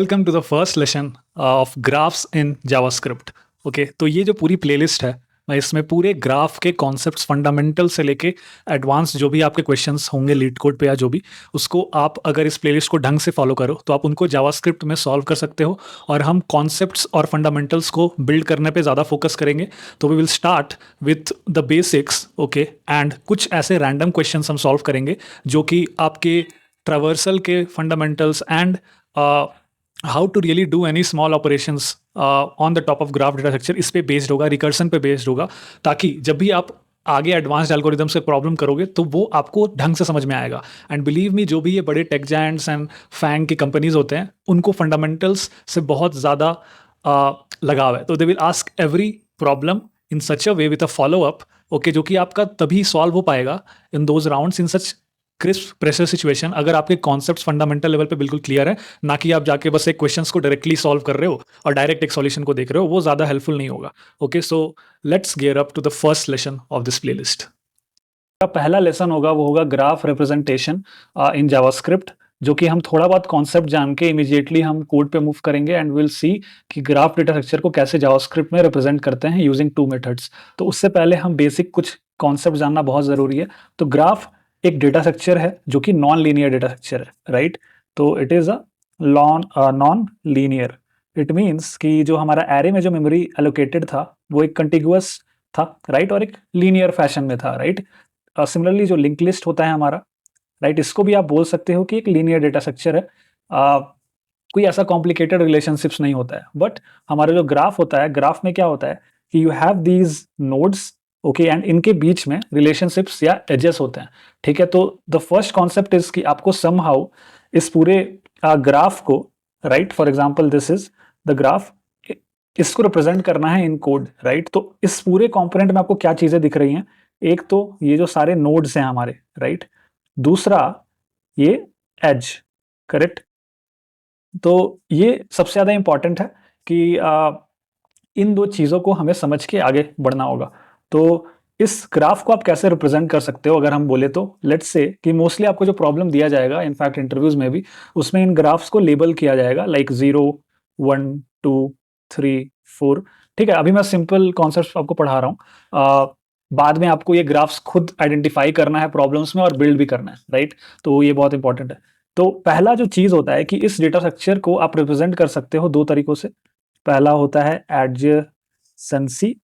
Welcome to the first lesson of graphs in JavaScript. Okay, तो ये जो पूरी प्लेलिस्ट है, मैं इसमें पूरे ग्राफ के कॉन्सेप्ट्स फंडामेंटल से लेके एडवांस जो भी आपके क्वेश्चंस होंगे लीड कोड पे या जो भी, उसको आप अगर इस प्लेलिस्ट को ढंग से फॉलो करो तो आप उनको जावास्क्रिप्ट में सॉल्व कर सकते हो। और हम कॉन्सेप्ट्स और फंडामेंटल्स को बिल्ड करने पे ज़्यादा फोकस करेंगे। तो we will start with the basics, okay, and कुछ ऐसे रैंडम क्वेश्चंस हम सॉल्व करेंगे जो कि आपके ट्रावर्सल के fundamentals and how to really do any small operations on the top of graph data structure इस पे बेस्ड होगा, रिकर्सन पे बेस्ड होगा, ताकि जब भी आप आगे एडवांस्ड एल्गोरिदम से प्रॉब्लम करोगे तो वो आपको ढंग से समझ में आएगा। एंड बिलीव मी, जो भी ये बड़े टेक जायंट्स एंड फैंग की कंपनीज होते हैं उनको फंडामेंटल्स से बहुत ज़्यादा लगाव है। तो they will ask every problem in such a way with a follow up, okay, जो कि आपका तभी सॉल्व हो पाएगा in those rounds in such crisp pressure situation, अगर आपके कॉन्सेप्ट्स फंडामेंटल लेवल पे बिल्कुल क्लियर है, ना कि आप जाके बस एक क्वेश्चंस को डायरेक्टली सॉल्व कर रहे हो और डायरेक्ट एक सॉल्यूशन को देख रहे हो, वो ज़्यादा हेल्पफुल नहीं होगा। Okay, so let's gear up to the first lesson of this playlist. पहला लेसन होगा वो होगा ग्राफ रिप्रेजेंटेशन इन जावास्क्रिप्ट, जो कि हम थोड़ा बहुत कॉन्सेप्ट जान के इमीडिएटली हम कोड पे मूव करेंगे एंड विल सी कि ग्राफ डेटा स्ट्रक्चर को कैसे जावास्क्रिप्ट में रिप्रेजेंट करते हैं यूजिंग टू मेथड्स। तो उससे पहले हम बेसिक कुछ कॉन्सेप्ट जानना बहुत ज़रूरी है। तो ग्राफ एक डेटा स्ट्रक्चर है जो कि नॉन लीनियर डेटा स्ट्रक्चर है, राइट। तो it is a non linear. It means कि जो हमारा एरे में जो मेमोरी एलोकेटेड था वो एक कंटिगुअस था, राइट, और एक लीनियर फैशन में था, राइट। सिमिलरली जो लिंक लिस्ट होता है हमारा, राइट, इसको भी आप बोल सकते हो कि एक लीनियर डेटा स्ट्रक्चर है। कोई ऐसा कॉम्प्लिकेटेड रिलेशनशिप्स नहीं होता है। बट हमारा जो ग्राफ होता है, ग्राफ में क्या होता है कि you have these nodes, okay, and इनके बीच में रिलेशनशिप्स या एजेस होते हैं, ठीक है। तो द फर्स्ट कॉन्सेप्ट इज कि आपको समहाउ इस पूरे ग्राफ को, right, for example this is the graph, इसको रिप्रेजेंट करना है इन कोड, राइट। तो इस पूरे कंपोनेंट में आपको क्या चीजें दिख रही हैं? एक तो ये जो सारे नोड्स हैं हमारे, राइट, दूसरा ये एज, करेक्ट। तो ये सबसे ज्यादा इंपॉर्टेंट है कि इन दो चीजों को हमें समझ के आगे बढ़ना होगा। तो इस ग्राफ को आप कैसे रिप्रेजेंट कर सकते हो अगर हम बोले तो, लेट्स से कि मोस्टली आपको जो प्रॉब्लम दिया जाएगा, इनफैक्ट इंटरव्यूज में भी, उसमें इन ग्राफ्स को लेबल किया जाएगा लाइक 0 1 2 3 4, ठीक है। अभी मैं सिंपल कॉन्सेप्ट आपको पढ़ा रहा हूँ, बाद में आपको ये ग्राफ्स खुद आइडेंटिफाई करना है प्रॉब्लम्स में और बिल्ड भी करना है, राइट। तो ये बहुत इंपॉर्टेंट है। तो पहला जो चीज होता है कि इस डेटा स्ट्रक्चर को आप रिप्रेजेंट कर सकते हो दो तरीकों से। पहला होता है एडजेसेंसी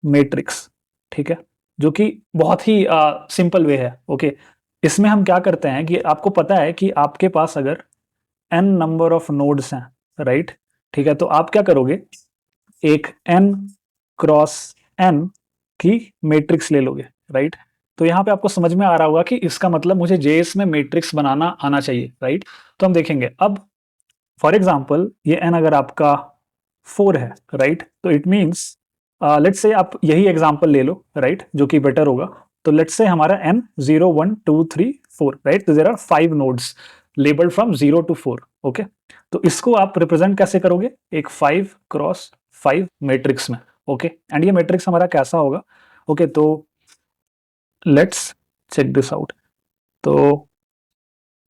मैट्रिक्स, ठीक है, जो कि बहुत ही सिंपल वे है, ओके। इसमें हम क्या करते हैं कि आपको पता है कि आपके पास अगर n नंबर ऑफ नोड्स हैं, राइट, ठीक है, तो आप क्या करोगे, एक n क्रॉस n की मैट्रिक्स ले लोगे, राइट। तो यहाँ पे आपको समझ में आ रहा होगा कि इसका मतलब मुझे जेएस में मैट्रिक्स बनाना आना चाहिए, राइट। तो हम देखेंगे अब, फॉर एग्जाम्पल ये n अगर आपका 4 है, राइट, तो इट मीन्स लेट्स से आप यही एग्जांपल ले लो, राइट, जो कि बेटर होगा। तो लेट्स से हमारा n 0 1 2 3 4, राइट, तो there are 5 nodes labelled from 0 to 4, okay. तो इसको आप रिप्रेजेंट कैसे करोगे? एक 5 क्रॉस 5 मैट्रिक्स में, ओके। एंड ये मैट्रिक्स हमारा कैसा होगा? ओके, तो लेट्स चेक दिस आउट। तो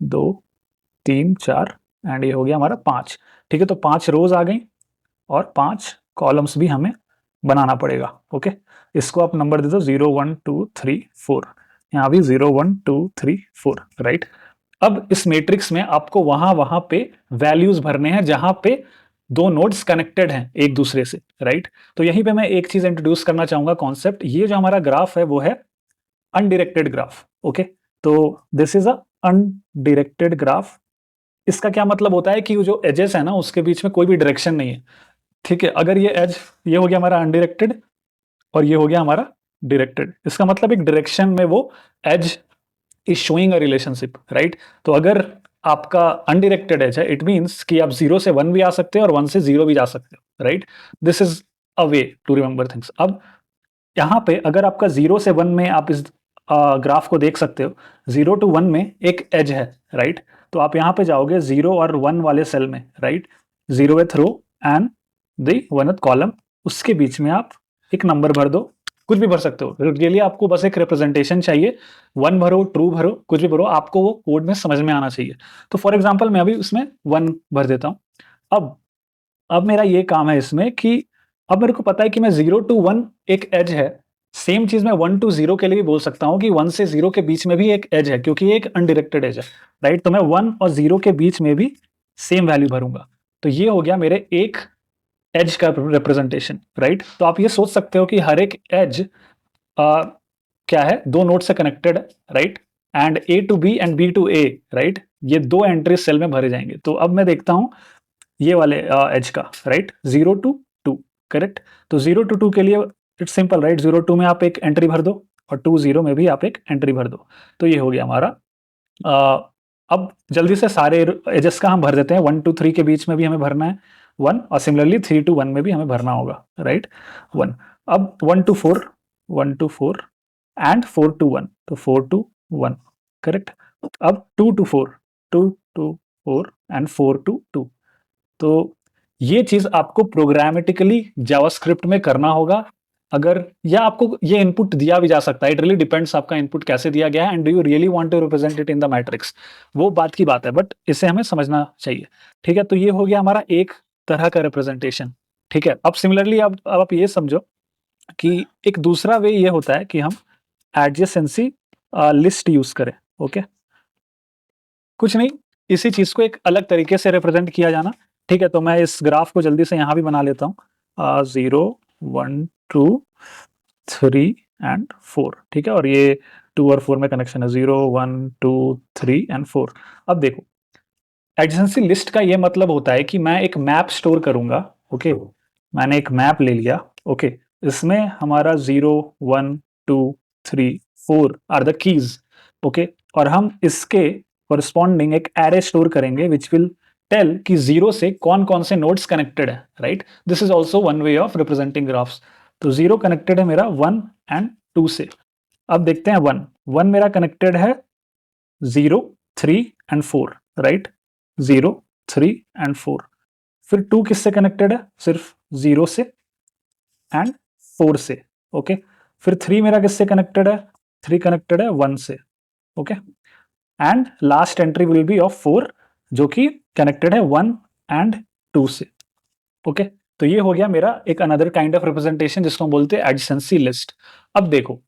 2 3 4 एंड ये हो गया हमारा 5, ठीक है। तो 5 रोज आ गई और 5 कॉलम्स भी हमें बनाना पड़ेगा, ओके। इसको आप नंबर दे दो 0 1 2 3 4, यहाँ भी 0 1 2 3 4, राइट। अब इस मैट्रिक्स में आपको वहां वहां पे वैल्यूज भरने हैं जहां पे दो नोड्स कनेक्टेड हैं एक दूसरे से, राइट। तो यहीं पे मैं एक चीज इंट्रोड्यूस करना चाहूंगा कॉन्सेप्ट। ये जो हमारा ग्राफ है वो है अनडिरेक्टेड ग्राफ, ओके। तो दिस इज अ अनडिरेक्टेड ग्राफ। इसका क्या मतलब होता है कि जो एजेस है ना उसके बीच में कोई भी डायरेक्शन नहीं है, ठीक है। अगर ये एज, ये हो गया हमारा अनडिरेक्टेड और ये हो गया हमारा डायरेक्टेड, इसका मतलब एक डायरेक्शन में वो edge is showing a relationship, right. तो अगर आपका अनडिरेक्टेड एज है, इट मींस कि आप 0 से 1 भी आ सकते हो और 1 से 0 भी जा सकते हो, right. This is a way to remember things. अब यहाँ पे अगर आपका 0 से 1 में आप इस ग्राफ को देख सकते हो, 0 to 1 में एक एज है, राइट। तो आप यहाँ पे जाओगे 0 और 1 वाले सेल में, right, 0th row and the 1th column, उसके बीच में आप एक नंबर भर दो कुछ भी भर सकते हो, उसके लिए आपको बस एक रिप्रेजेंटेशन चाहिए, 1 भरो, ट्रू भरो, कुछ भी भरो, आपको वो कोड में समझ में आना चाहिए। तो फॉर एग्जांपल मैं अभी उसमें 1 भर देता हूँ। अब मेरा ये काम है इसमें कि अब मेरे को पता है कि मैं 0 टू 1 एक एज है, सेम चीज़ मैं 1 टू 0 के लिए भी बोल सकता हूँ कि 1 से 0 के बीच में भी एक एज है, क्योंकि ये एक अनडायरेक्टेड एज है, राइट? तो मैं 1 और 0 के बीच में भी सेम वैल्यू भरूँगा। तो ये हो गया मेरे एक एज का रिप्रेजेंटेशन, राइट? तो आप ये सोच सकते हो कि हर एक एज क्या है, 2 नोड से कनेक्टेड है, right? And A to B and B to A, right? ये 2 एंट्री सेल में भरे जाएँगे। तो अब मैं देखता हूँ ये वाले एज का, राइट? 0 to 2, correct? तो 0 टू 2 के लिए इट्स सिंपल, राइट? 0 2 में आप एक एंट्री भर दो और 2 0 में भी आप एक एंट्री भर दो। तो ये हो गया हमारा। अब जल्दी से सारे एजेस का हम भर देते हैं। 1 टू 3 के बीच में भी हमें भरना है 1, और सिमिलरली 3 टू 1 में भी हमें भरना होगा, राइट? 1। अब 1 टू 4, 1 टू 4 एंड 4 टू 1, तो 4 टू 1, करेक्ट? अब 2 टू 4, 2 टू 4 एंड 4 टू 2। तो ये चीज़ आपको प्रोग्रामेटिकली जावास्क्रिप्ट में करना होगा। अगर या आपको ये इनपुट दिया भी जा सकता है, इट रियली डिपेंड्स आपका इनपुट कैसे दिया गया है and do you really want to represent it in the matrix, वो बात की बात है, बट इसे हमें समझना चाहिए। ठीक है? तो ये हो गया हमारा एक तरह का रिप्रेजेंटेशन। ठीक है? अब सिमिलरली अब आप ये समझो कि एक दूसरा वे ये होता है कि हम एडजेसेंसी लिस्ट यूज़ करें, ओके? कुछ नहीं, इसी चीज़ को एक अलग तरीके से रिप्रेजेंट किया जाना। ठीक है? तो मैं इस ग्राफ को जल्दी से यहाँ भी बना लेता हूँ। 0 1 2 3 एंड 4, ठीक है? और ये 2 और 4 में कनेक्शन है, 0 1 2 3 एंड 4। अब देखो, एडजेंसी लिस्ट का ये मतलब होता है कि मैं एक मैप स्टोर करूँगा, ओके? मैंने एक मैप ले लिया, ओके? इसमें हमारा 0 1 2 3 4 आर द कीज़, ओके? और हम इसके कॉरेस्पॉन्डिंग एक एरे स्टोर करेंगे व्हिच विल टेल कि 0 से कौन-कौन से नोड्स कनेक्टेड है, right? This is also one way of representing graphs. तो 0 कनेक्टेड है मेरा 1 एंड 2 से। अब देखते हैं 1, 1 मेरा कनेक्टेड है 0 3 एंड 4, राइट? 0 3 एंड 4। फिर 2 किससे कनेक्टेड है? सिर्फ 0 से एंड 4 से, ओके? फिर 3 मेरा किससे कनेक्टेड है? 3 कनेक्टेड है 1 से, okay? And last entry will be of 4 जो कि कनेक्टेड है 1 एंड 2 से, ओके? तो ये हो गया मेरा एक अनदर काइंड ऑफ रिप्रेजेंटेशन जिसको हम बोलते हैं एडजेसेंसी लिस्ट। अब देखो,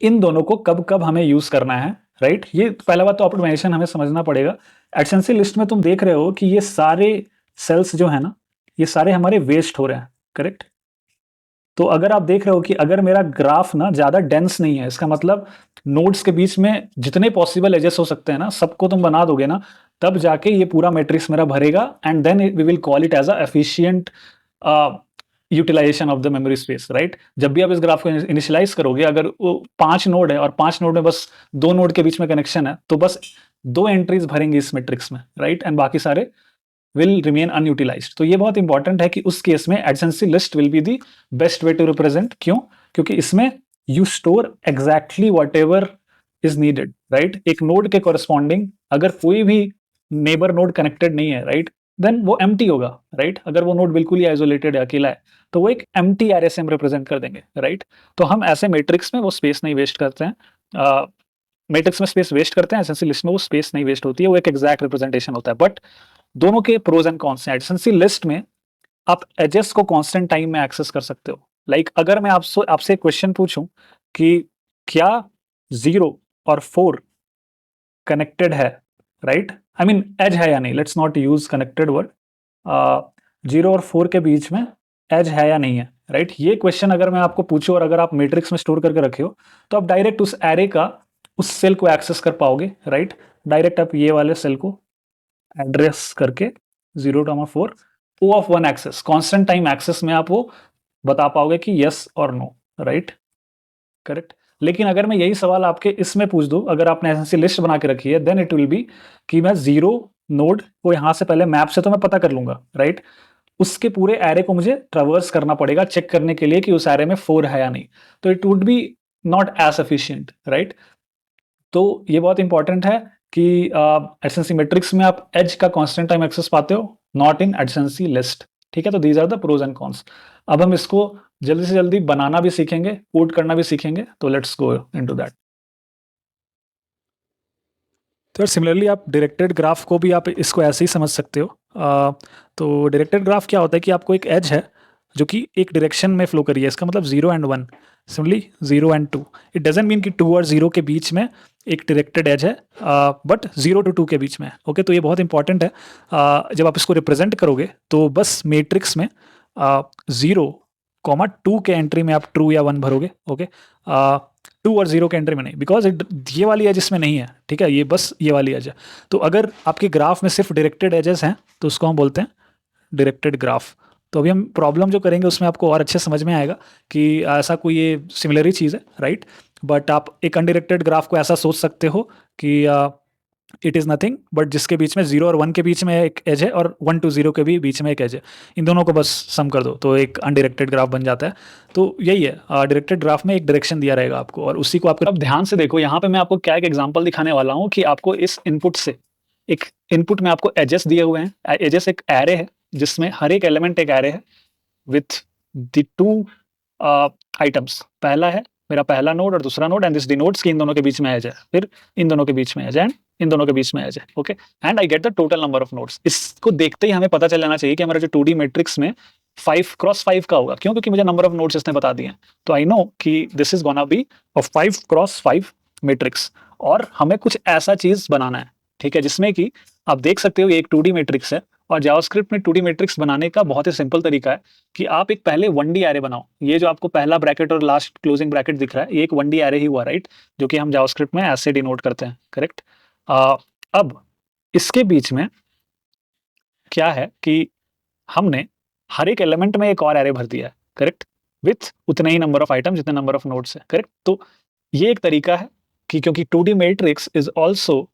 इन दोनों को कब-कब हमें यूज़ करना है, राइट? ये पहला बात तो ऑप्टिमाइजेशन हमें समझना पड़ेगा। एडजेसेंसी लिस्ट में तुम देख रहे हो कि ये सारे सेल्स जो है ना, ये सारे हमारे वेस्ट हो रहे हैं, करेक्ट? तो अगर आप देख रहे हो कि अगर मेरा ग्राफ ना ज़्यादा डेंस नहीं है, इसका मतलब नोड्स के बीच में जितने पॉसिबल एजेस हो सकते हैं ना, सबको तुम बना दोगे ना, तब जाके ये पूरा मैट्रिक्स मेरा भरेगा and then we will call it as a efficient utilisation of the memory space, right? जब भी आप इस ग्राफ को इनिशियलाइज़ करोगे, अगर वो 5 नोड है और 5 नोड में बस 2 नोड के बीच में कनेक्शन है, तो बस 2 एंट्रीज़ भरेंगे इस मैट्रिक्स में, राइट? एंड बाकी सारे विल रिमेन अनयूटिलाइज्ड। तो ये बहुत इंपॉर्टेंट है कि उस केस में adjacency list will be the best way to represent. क्यों? क्योंकि इसमें you store exactly whatever is needed, right? एक नोड के कॉरेस्पॉन्डिंग अगर कोई भी नेबर नोड कनेक्टेड नहीं है, राइट, देन वो एम्प्टी होगा, राइट? अगर वो नोड बिल्कुल ही आइसोलेटेड है, अकेला है, तो वो एक एम्प्टी एरे से हम रिप्रेजेंट कर देंगे, राइट? तो हम ऐसे मैट्रिक्स में वो स्पेस नहीं वेस्ट करते हैं। मैट्रिक्स में स्पेस वेस्ट करते हैं, एडजेंसी लिस्ट में वो स्पेस नहीं वेस्ट होती है, वो एक एग्जैक्ट रिप्रेजेंटेशन होता है। बट दोनों के प्रोज एंड कॉन्स हैं। एडजेंसी लिस्ट में आप एजेस को कांस्टेंट टाइम में एक्सेस कर सकते हो। अगर मैं आपसे क्वेश्चन पूछूं कि क्या 0 और 4 कनेक्टेड है, राइट? आई मीन एज है या नहीं, let's not use connected word. 0 और 4 के बीच में एज है या नहीं है, राइट? ये क्वेश्चन अगर मैं आपको पूछूं और अगर आप मैट्रिक्स में स्टोर करके रखे हो, तो आप डायरेक्ट उस एरे का उस सेल को एक्सेस कर पाओगे, राइट? डायरेक्ट आप ये वाले सेल को एड्रेस करके 0, 4 O of 1 access, constant time access में आप वो बता पाओगे कि यस और नो, राइट? करेक्ट? लेकिन अगर मैं यही सवाल आपके इसमें पूछ दूं, अगर आपने ऐसी लिस्ट बना के रखी है, देन इट विल बी कि मैं 0 नोड को यहां से पहले मैप से तो मैं पता कर लूंगा, राइट? उसके पूरे एरे को मुझे ट्रैवर्स करना पड़ेगा चेक करने के लिए कि उस एरे में 4 है या नहीं। तो it would be not as efficient, right? तो ये बहुत इंपॉर्टेंट है कि एडजेंसी मैट्रिक्स में आप एज का कांस्टेंट टाइम एक्सेस पाते हो, नॉट इन एडजेंसी लिस्ट। ठीक है, तो these are the pros and cons. अब हम इसको जल्दी से जल्दी बनाना भी सीखेंगे, कोड करना भी सीखेंगे, तो लेट्स गो इनटू दैट। तो सिमिलरली आप डायरेक्टेड ग्राफ को भी आप इसको ऐसे ही समझ सकते हो। तो डायरेक्टेड ग्राफ क्या होता है कि आपको एक एज है जो कि एक डायरेक्शन में फ्लो करी है, इसका मतलब 0 and 1, similarly 0 and 2। It doesn't mean कि 2 और 0 के बीच में एक डायरेक्टेड एज है, बट 0 to 2 के बीच में। ओके, तो ये बहुत इंपॉर्टेंट है। जब आप इसको रिप्रेजेंट करोगे तो बस मैट्रिक्स में 0, 2 के एंट्री में आप ट्रू या 1 भरोगे। ओके, 2 और 0 के एंट्री में नहीं, बिकॉज ये वाली एज इसमें नहीं है। ठीक है, ये बस ये वाली एज है। तो अगर आपके ग्राफ में सिर्फ डायरेक्टेड एजेस हैं तो उसको हम बोलते हैं डायरेक्टेड ग्राफ। तो अभी हम प्रॉब्लम जो करेंगे उसमें आपको और अच्छे समझ में आएगा कि ऐसा कोई ये सिमिलर ही चीज़ है, राइट। बट आप एक अनडायरेक्टेड ग्राफ को ऐसा सोच सकते हो कि इट इज़ नथिंग बट जिसके बीच में 0 और 1 के बीच में एक एज है और 1 to 0 के भी बीच में एक एज है। इन दोनों को बस सम कर दो तो एक अनडायरेक्टेड ग्राफ बन जाता है। तो यही है, डायरेक्टेड ग्राफ में एक डायरेक्शन दिया रहेगा आपको और उसी को आपको। अब ध्यान से देखो, यहाँ पे मैं आपको क्या एक एग्जांपल दिखाने वाला हूँ कि आपको इस इनपुट से, एक इनपुट में आपको एजेस दिए हुए हैं। एजेस एक एरे है जिसमें हर एक एलिमेंट एक एरे है विथ द टू आइटम्स। पहला है मेरा पहला नोड और दूसरा नोड, एंड दिस डिनोट्स कि इन दोनों के बीच में एज है, फिर इन दोनों के बीच में एज है, एंड इन दोनों के बीच में एज है। Okay, and I get the total number of nodes. इसको देखते ही हमें पता चल जाना चाहिए कि हमारा जो 2D मैट्रिक्स में 5x5 का होगा। क्यों? क्योंकि मुझे नंबर ऑफ नोड्स इसने बता दिए हैं। तो आई नो कि this is gonna be a 5x5 matrix, और हमें कुछ ऐसा चीज बनाना है, ठीक है, जिसमें कि आप देख सकते हो ये एक 2D मैट्रिक्स है। और जावास्क्रिप्ट में 2D मैट्रिक्स बनाने का बहुत ही सिंपल तरीका है कि आप एक पहले 1D एरे बनाओ। ये जो आपको पहला ब्रैकेट और लास्ट क्लोजिंग ब्रैकेट दिख रहा है, ये एक 1D एरे ही हुआ, राइट, जो कि हम जावास्क्रिप्ट में ऐसे डिनोट करते हैं, करेक्ट। अब इसके बीच में क्या है कि हमने हर एक एलिमेंट में एक और एरे भर दिया है, करेक्ट, विथ उतने ही नंबर ऑफ आइटम जितने नंबर ऑफ नोड्स है, करेक्ट। तो ये एक तरीका है कि क्योंकि 2D मैट्रिक्स इज ऑल्सो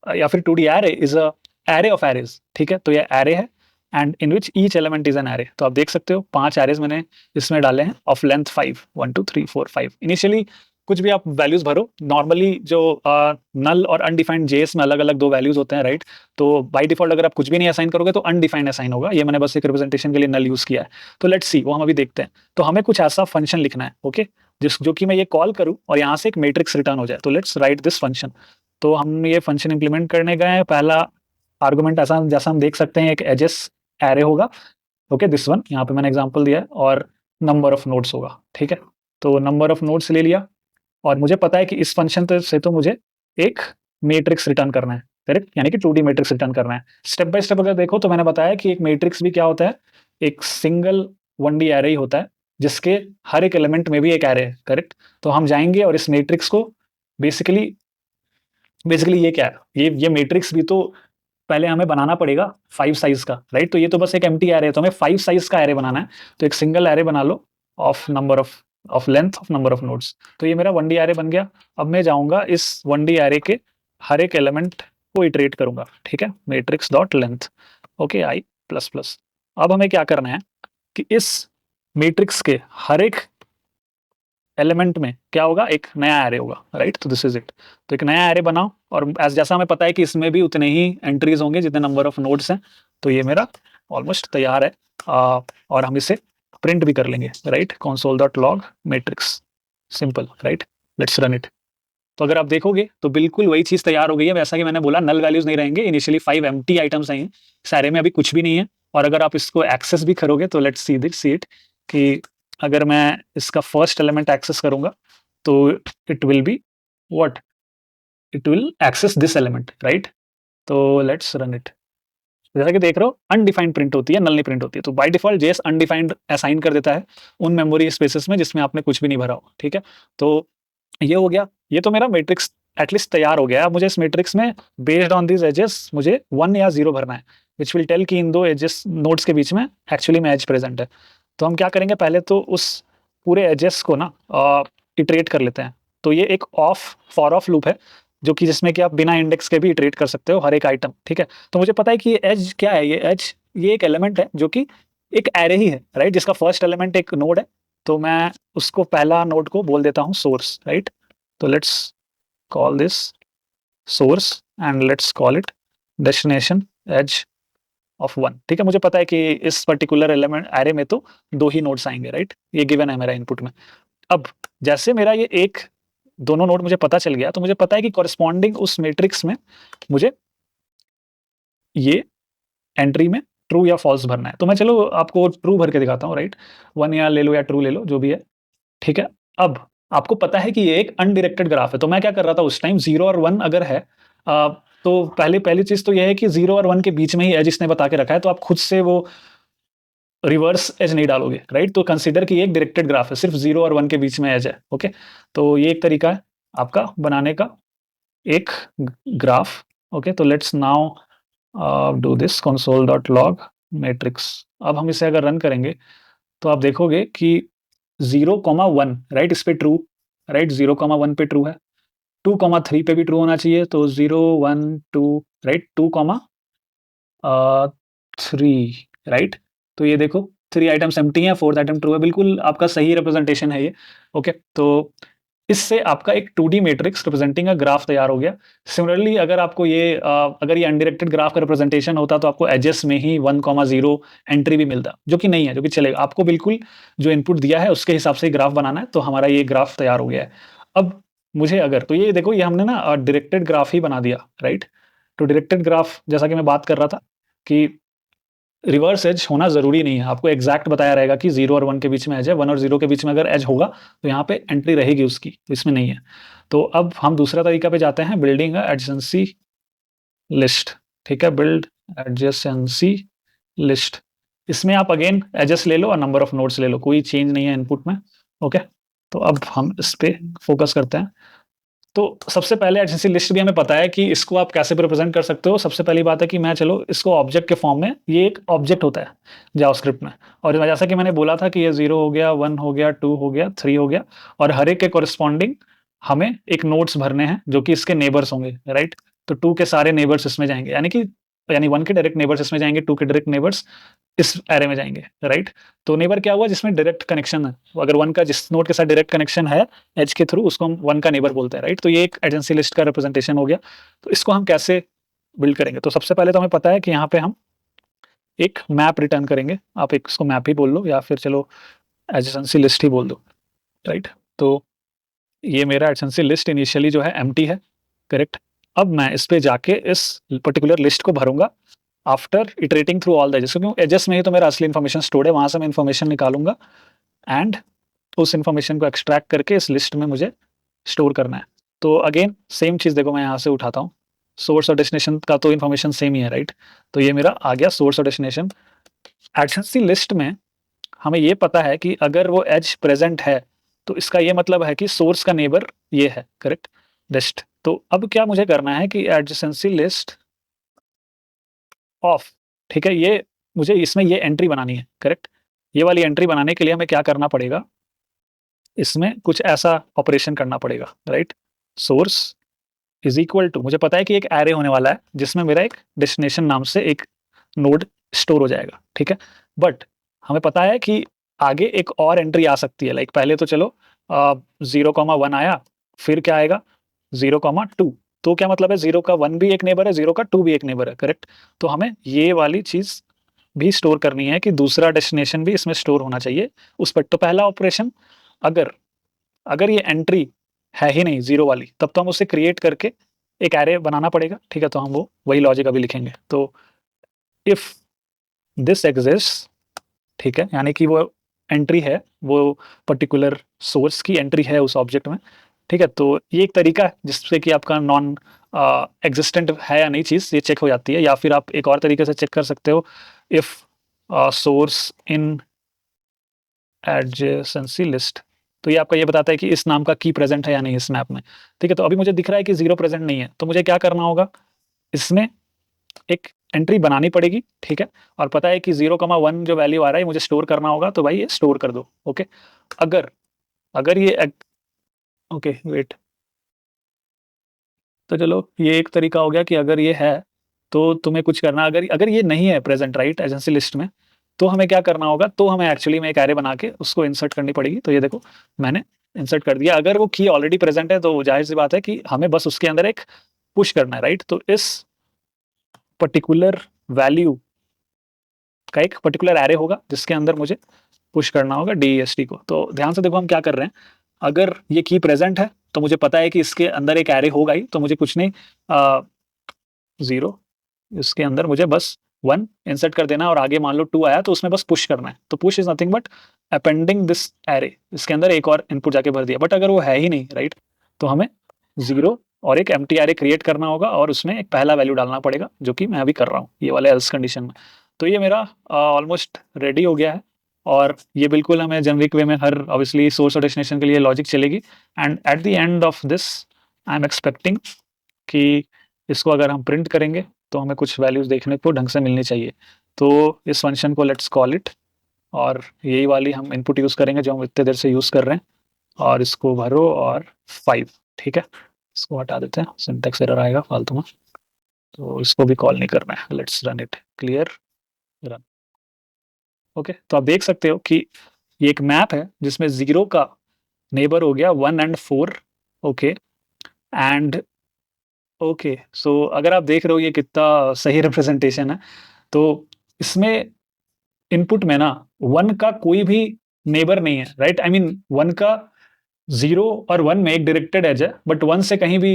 या फिर 2D array is a array of arrays, ठीक है। तो ये एरे है and in which each element is an array. तो आप देख सकते हो 5 एरेज मैंने इसमें डाले हैं ऑफ लेंथ 5, 1 2 3 4 5। इनिशियली कुछ भी आप वैल्यूज भरो, नॉर्मली जो नल और अनडिफाइंड जेएस में अलग अलग 2 वैल्यूज होते हैं, राइट। तो बाय डिफॉल्ट अगर आप कुछ भी नहीं असाइन करोगे तो अनडिफाइंड असाइन होगा। ये मैंने बस एक रिप्रेजेंटेशन के लिए नल यूज किया है। तो लेट्स सी, वो हम अभी देखते हैं। तो हमें कुछ ऐसा फंक्शन लिखना है, ओके, जो कि मैं ये कॉल करूं और यहाँ से एक मैट्रिक्स रिटर्न हो जाए। तो लेट्स राइट दिस फंक्शन। तो हम ये फंक्शन इंप्लीमेंट करने गए हैं। पहला आर्गुमेंट ऐसा जैसा हम देख सकते हैं एक एजेस एरे होगा, ओके, दिस वन, यहाँ पे मैंने एग्जांपल दिया है, और नंबर ऑफ नोड्स होगा, ठीक है। तो नंबर ऑफ नोड्स ले लिया और मुझे पता है कि इस फंक्शन से तो मुझे एक मैट्रिक्स रिटर्न करना है, करेक्ट, यानी कि 2D मैट्रिक्स रिटर्न करना है। स्टेप बाय स्टेप अगर देखो तो मैंने बताया कि एक मैट्रिक्स भी क्या होता है, एक सिंगल 1D एरे ही होता है जिसके हर एक एलिमेंट में भी एक एरे है, करेक्ट। तो हम जाएंगे और इस मैट्रिक्स को बेसिकली ये क्या है, ये मैट्रिक्स भी तो पहले हमें बनाना पड़ेगा 5 साइज का, राइट। तो ये तो बस एक एम्प्टी एरे है, तो हमें 5 साइज का एरे बनाना है। तो एक सिंगल एरे बना लो of number of length of number of nodes. तो ये मेरा 1D एरे बन गया। अब मैं जाऊंगा इस 1D एरे के हर एक एलिमेंट को इटरेट करूंगा, ठीक है, मैट्रिक्स डॉट लेंथ, ओके, आई प्लस प्लस। अब हमें क्या करना है कि इस मैट्रिक्स के हर एक एलिमेंट में क्या होगा, एक नया एरे होगा, राइट। तो दिस इज इट। तो एक नया एरे बनाओ और जैसा हमें पता है कि इसमें भी उतने ही एंट्रीज होंगे जितने नंबर ऑफ नोड्स हैं। तो ये मेरा ऑलमोस्ट तैयार है, और हम इसे प्रिंट भी कर लेंगे, right, console.log matrix, simple, right. Let's run it. तो अगर आप देखोगे तो बिल्कुल वही चीज तैयार हो गई है। वैसा कि मैंने बोला नल वैल्यूज नहीं रहेंगे, इनिशियली 5 एम्प्टी आइटम्स आएंगे, इस एरे में अभी कुछ भी नहीं है। और अगर आप इसको एक्सेस भी करोगे तो लेट्स सी इट कि अगर मैं इसका फर्स्ट एलिमेंट एक्सेस करूंगा तो it will be what, it will access this element, right. तो लेट्स रन इट। जैसा कि देख रहे हो अनडिफाइंड प्रिंट होती है, नल नहीं प्रिंट होती है। तो by default JS undefined assign कर देता है उन मेमोरी स्पेसेस में जिसमें आपने कुछ भी नहीं भरा हो, ठीक है। तो ये हो गया, ये तो मेरा मैट्रिक्स एटलीस्ट तैयार हो गया। अब मुझे इस मैट्रिक्स में बेस्ड ऑन दिस एजेस मुझे 1 या 0 भरना है, विच विल टेल कि इन दो एजेस नोड्स के बीच में एक्चुअली में एज प्रेजेंट है। तो हम क्या करेंगे, पहले तो उस पूरे एजेस को ना इटरेट कर लेते हैं। तो ये एक फॉर ऑफ लूप है जो कि जिसमें कि आप बिना इंडेक्स के भी इटरेट कर सकते हो हर एक आइटम, ठीक है। तो मुझे पता है कि ये एज क्या है, ये एज ये एक एलिमेंट है जो कि एक एरे ही है, राइट, जिसका फर्स्ट एलिमेंट एक नोड है। तो मैं उसको पहला नोड को बोल देता हूँ सोर्स, राइट। तो let's call this source and let's call it destination edge of 1, ठीक है। मुझे पता है कि इस पर्टिकुलर एलिमेंट एरे में तो 2 ही नोड्स आएंगे, राइट, ये गिवन है मेरा इनपुट में। अब जैसे मेरा ये एक दोनों नोड मुझे पता चल गया, तो मुझे पता है कि कॉरेस्पॉन्डिंग उस मैट्रिक्स में मुझे ये एंट्री में ट्रू या फॉल्स भरना है। तो मैं चलो आपको ट्रू भर के दिखाता हूँ, राइट, 1 या ले लो या ट्रू ले लो, जो भी है, ठीक है। अब आपको पता है कि ये एक अनडिरेक्टेड ग्राफ है, तो मैं क्या कर रहा था उस टाइम, 0 और 1 अगर है, तो पहली चीज तो ये है कि 0 और 1 के बीच में ही एज इसने बता के रखा है, तो आप खुद से वो रिवर्स एज नहीं डालोगे, राइट। तो कंसीडर कि एक डायरेक्टेड ग्राफ है, सिर्फ 0 और 1 के बीच में एज है, ओके। तो ये एक तरीका है आपका बनाने का एक ग्राफ, ओके। तो let's now do this console.log matrix. अब हम इसे अगर रन करेंगे तो आप देखोगे कि 0,1, राइट, इस पे ट्रू, राइट, 0,1 पे ट्रू है, 2,3 पे भी ट्रू होना चाहिए, तो 0 1 2, राइट, 2,3, राइट। तो ये देखो 3 आइटम्स एम्प्टी हैं, 4th आइटम ट्रू है, बिल्कुल आपका सही रिप्रेजेंटेशन है ये, ओके। तो इससे आपका एक 2D matrix representing a graph तैयार हो गया। सिमिलरली अगर आपको ये अगर ये अनडायरेक्टेड ग्राफ का रिप्रेजेंटेशन होता तो आपको एजेस में ही 1,0 एंट्री भी मिलता, जो कि नहीं है, जो कि चलेगा। आपको बिल्कुल जो इनपुट दिया है उसके हिसाब से ही ग्राफ बनाना है, तो हमारा ये ग्राफ तैयार हो गया है। अब मुझे अगर तो ये देखो, ये हमने ना डायरेक्टेड ग्राफ ही बना दिया, राइट। तो डायरेक्टेड ग्राफ जैसा कि मैं बात कर रहा था कि रिवर्स एज होना ज़रूरी नहीं है, आपको एग्जैक्ट बताया रहेगा कि 0 और 1 के बीच में एज है, 1 और 0 के बीच में अगर एज होगा तो यहाँ पे एंट्री रहेगी उसकी, तो इसमें नहीं है। तो अब हम दूसरा तरीका पे जाते हैं, बिल्डिंग अ एडजेंसी लिस्ट, ठीक है, बिल्ड एडजेंसी लिस्ट। इसमें आप अगेन एजेस ले लो और नंबर ऑफ नोड्स ले लो, कोई चेंज नहीं है इनपुट में, ओके। तो अब हम इस पे फोकस करते हैं। तो सबसे पहले एडजेंसी लिस्ट भी हमें पता है कि इसको आप कैसे रिप्रेजेंट कर सकते हो। सबसे पहली बात है कि मैं चलो इसको ऑब्जेक्ट के फॉर्म में, ये एक ऑब्जेक्ट होता है जावास्क्रिप्ट में, और जैसा कि मैंने बोला था कि ये 0 हो गया, 1 हो गया, 2 हो गया, 3 हो गया, और हर एक के कोरिस्पॉन्डिंग हमें एक नोड्स भरने हैं जो कि इसके नेबर्स होंगे, राइट। तो 2 के सारे नेबर्स इसमें जाएंगे, यानी 1 के डायरेक्ट नेबर्स इसमें जाएंगे, 2 के डायरेक्ट नेबर्स इस एरे में जाएंगे, राइट। तो नेबर क्या हुआ, जिसमें डायरेक्ट कनेक्शन है, अगर 1 का जिस नोड के साथ डायरेक्ट कनेक्शन है एज के थ्रू, उसको हम 1 का नेबर बोलते हैं, राइट। तो ये एक एडजेंसी लिस्ट का रिप्रेजेंटेशन हो गया। तो इसको हम कैसे बिल्ड करेंगे, तो सबसे पहले तो हमें पता है कि यहाँ पे हम एक मैप रिटर्न करेंगे, आप एक इसको मैप ही बोल लो या फिर चलो एडजेंसी लिस्ट ही बोल दो, राइट। तो ये मेरा एडजेंसी लिस्ट इनिशियली जो है एम्प्टी है, करेक्ट। अब मैं इस पे जाके इस पर्टिकुलर लिस्ट को भरूंगा after iterating through all the edges, क्योंकि एजेस में ही तो मेरा असली इन्फॉर्मेशन स्टोर्ड है, वहां से मैं इन्फॉर्मेशन निकालूंगा एंड उस इन्फॉर्मेशन को एक्सट्रैक्ट करके इस लिस्ट में मुझे स्टोर करना है। तो अगेन सेम चीज़ देखो, मैं यहाँ से उठाता हूँ, सोर्स और डेस्टिनेशन का तो इन्फॉर्मेशन सेम ही है, राइट। तो ये मेरा आ गया सोर्स और डेस्टिनेशन। एडजेंसी लिस्ट में हमें ये पता है कि अगर वो एज प्रेजेंट है तो इसका ये मतलब है कि सोर्स का नेबर ये है, करेक्ट, डेस्ट। तो अब क्या मुझे करना है कि एडजेंसी लिस्ट ऑफ, ठीक है, ये मुझे इसमें ये एंट्री बनानी है, करेक्ट। ये वाली एंट्री बनाने के लिए हमें क्या करना पड़ेगा, इसमें कुछ ऐसा ऑपरेशन करना पड़ेगा, right. Source is equal to, मुझे पता है कि एक एरे होने वाला है जिसमें मेरा एक डेस्टिनेशन नाम से एक नोड स्टोर हो जाएगा, ठीक है। बट हमें पता है कि आगे एक और एंट्री आ सकती है, लाइक पहले तो चलो 0,1 आया, फिर क्या आएगा 0,2। तो क्या मतलब है, 0 का 1 भी एक नेबर है, 0 का 2 भी एक नेबर है, करेक्ट। तो हमें ये वाली चीज भी स्टोर करनी है कि दूसरा डेस्टिनेशन भी इसमें स्टोर होना चाहिए उस पर। तो पहला ऑपरेशन, अगर अगर ये एंट्री है ही नहीं 0 वाली, तब तो हम उसे क्रिएट करके एक एरे बनाना पड़ेगा, ठीक है। तो हम वो वही लॉजिक अभी लिखेंगे। तो इफ दिस एग्जिस्ट, ठीक है, यानी कि वो एंट्री है, वो पर्टिकुलर सोर्स की एंट्री है उस ऑब्जेक्ट में, ठीक है। तो ये एक तरीका है जिससे कि आपका नॉन एग्जिस्टेंट है या नहीं चीज़, ये चेक हो जाती है। या फिर आप एक और तरीके से चेक कर सकते हो, if source in adjacency list, तो ये आपका ये बताता है कि इस नाम का की प्रेजेंट है या नहीं इस मैप में, ठीक है। तो अभी मुझे दिख रहा है कि 0 प्रेजेंट नहीं है, तो मुझे क्या करना होगा, इसमें एक एंट्री बनानी पड़ेगी, ठीक है। और पता है कि 0,1 जो वैल्यू आ रहा है मुझे स्टोर करना होगा, तो भाई ये स्टोर कर दो, ओके। अगर अगर ये ओके वेट, तो चलो ये एक तरीका हो गया कि अगर ये है तो तुम्हें कुछ करना, अगर अगर ये नहीं है प्रेजेंट, राइट, एजेंसी लिस्ट में, तो हमें क्या करना होगा, तो हमें एक्चुअली में एक एरे बना के उसको इंसर्ट करनी पड़ेगी। तो ये देखो मैंने इंसर्ट कर दिया। अगर वो की ऑलरेडी प्रेजेंट है तो जाहिर सी बात है कि हमें बस उसके अंदर एक पुश करना है, राइट। तो इस पर्टिकुलर वैल्यू का एक पर्टिकुलर एरे होगा जिसके अंदर मुझे पुश करना होगा DEST को। तो ध्यान से देखो हम क्या कर रहे हैं, अगर ये की प्रेजेंट है तो मुझे पता है कि इसके अंदर एक एरे होगा ही, तो मुझे कुछ नहीं 0, इसके अंदर मुझे बस 1 इंसर्ट कर देना और आगे मान लो 2 आया तो उसमें बस पुश करना है। तो push is nothing but appending this array, इसके अंदर एक और इनपुट जाके भर दिया। बट अगर वो है ही नहीं राइट, तो हमें 0 और एक एम्प्टी एरे क्रिएट करना होगा और उसमें एक पहला वैल्यू डालना पड़ेगा, जो कि मैं अभी कर रहा हूँ ये वाले एल्स कंडीशन में। तो ये मेरा ऑलमोस्ट रेडी हो गया है और ये बिल्कुल हमें जेनरिक वे में हर ऑब्वियसली सोर्स और डेस्टिनेशन के लिए लॉजिक चलेगी। And at the end of this I am expecting कि इसको अगर हम प्रिंट करेंगे तो हमें कुछ वैल्यूज देखने को ढंग से मिलनी चाहिए। तो इस फंक्शन को लेट्स कॉल इट, और यही वाली हम इनपुट यूज़ करेंगे जो हम इतने देर से यूज़ कर रहे हैं, और इसको भरो और 5, ठीक है। इसको हटा देते हैं, सिंटैक्स एरर आएगा फालतू में, तो इसको भी कॉल नहीं करना है। Let's run it, clear, run. Okay, तो आप देख सकते हो कि ये एक मैप है जिसमें 0 का नेबर हो गया 1 एंड 4, ओके। एंड ओके, सो अगर आप देख रहे हो ये कितना सही रिप्रेजेंटेशन है, तो इसमें इनपुट में ना 1 का कोई भी नेबर नहीं है, राइट। आई मीन 1 का 0 और 1 में एक डायरेक्टेड एज है, बट 1 से कहीं भी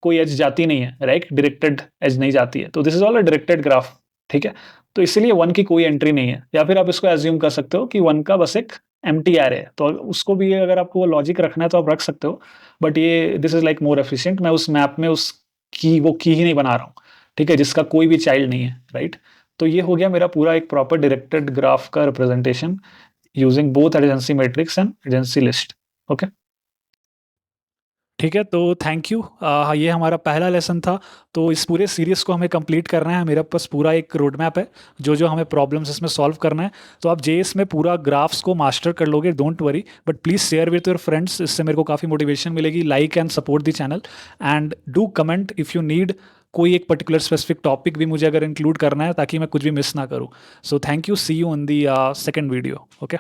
कोई एज जाती नहीं है, राइट, डायरेक्टेड एज नहीं जाती है। तो this is all a directed graph, ठीक है। तो इसीलिए 1 की कोई एंट्री नहीं है, या फिर आप इसको एज्यूम कर सकते हो कि 1 का बस एक एम्प्टी एरे है। तो उसको भी अगर आपको वो लॉजिक रखना है तो आप रख सकते हो, बट ये this is like more efficient. मैं उस मैप में उस की वो की ही नहीं बना रहा हूँ, ठीक है, जिसका कोई भी चाइल्ड नहीं है, राइट। तो ये हो गया मेरा पूरा एक प्रॉपर डायरेक्टेड ग्राफ का representation using both adjacency matrix and adjacency list, okay. ठीक है, तो थैंक यू। ये हमारा पहला लेसन था। तो इस पूरे सीरीज़ को हमें कंप्लीट करना है, मेरे पास पूरा एक रोड मैप है जो जो हमें प्रॉब्लम्स इसमें सॉल्व करना है। तो आप जेएस में पूरा ग्राफ्स को मास्टर कर लोगे, don't worry, but please share with your friends, इससे मेरे को काफ़ी मोटिवेशन मिलेगी। Like and support the channel and do comment if you need कोई एक पर्टिकुलर स्पेसिफिक टॉपिक भी मुझे अगर इंक्लूड करना है ताकि मैं कुछ भी मिस ना करूँ। So thank you, see you in the second video, okay.